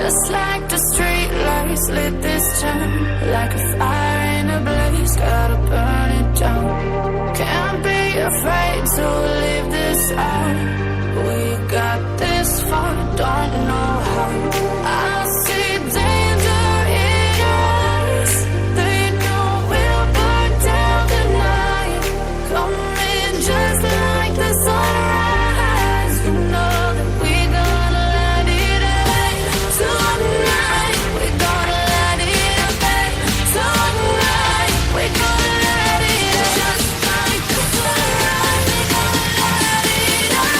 Just like the street lights lit this town, like a fire in a blaze, gotta burn it down. Can't be afraid to leave this out. We got this far, don't know how. I see danger in your eyes. They know we'll burn down the night. Coming just like the sunrise. You know that we're gonna let it rain. Tonight, we're gonna let it rain. Tonight, we're gonna let it rain. Just like the sunrise, we're gonna let it rain.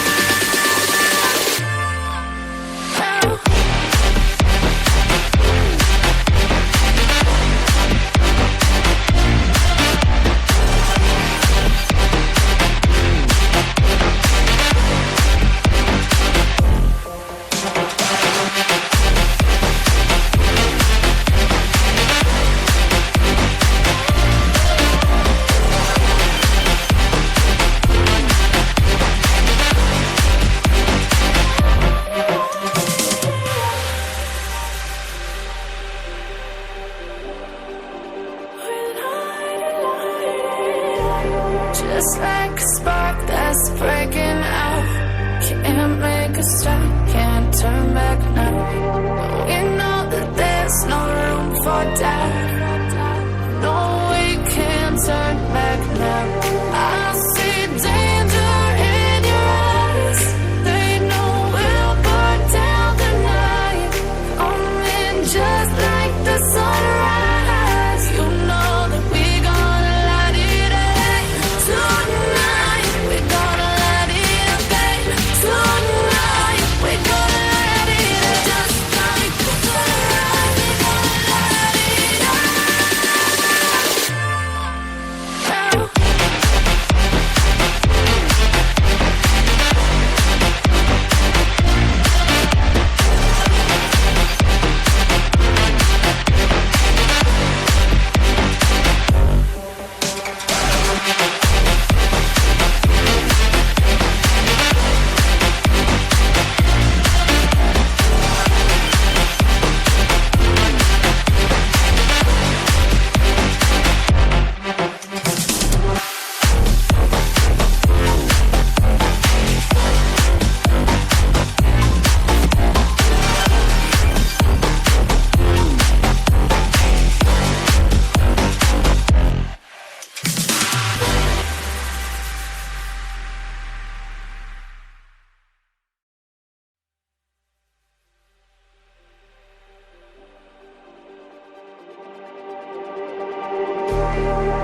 Just like a spark that's breaking out. Can't make a stop, can't turn back now. We know that there's no room for doubt. No, we can't turn back now. I see danger in your eyes. They know we'll burn down the night. Coming just like the sunrise. You know that we're gonna let it rain. Tonight, we're gonna let it rain. Tonight, we're gonna let it rain. Just like the sunrise, we're gonna let it rain.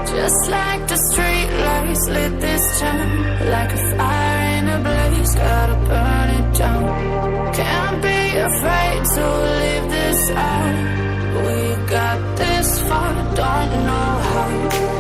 Just like the street lights lit this town, like a fire in a blaze, gotta burn it down. Can't be afraid to leave this out. We got this far, don't know how.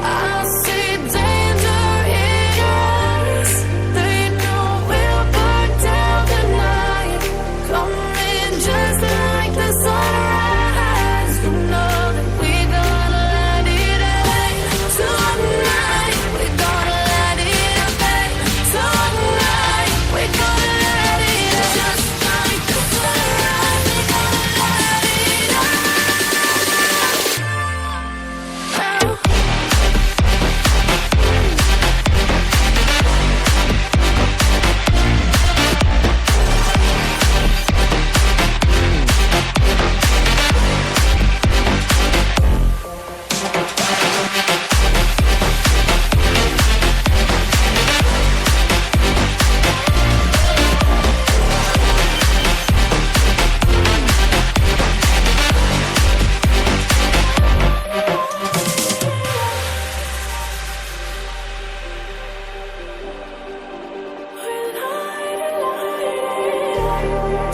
I see danger in your eyes. They know we'll burn down the night. Coming just like the sunrise. You know that we're gonna let it rain. Tonight, we're gonna let it rain. Tonight, we're gonna let it rain. Just like the sunrise, we're gonna let it rain.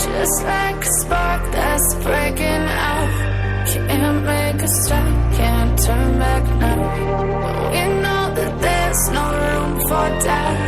Just like a spark that's breaking out. Can't make a stop, can't turn back now. We know that there's no room for doubt.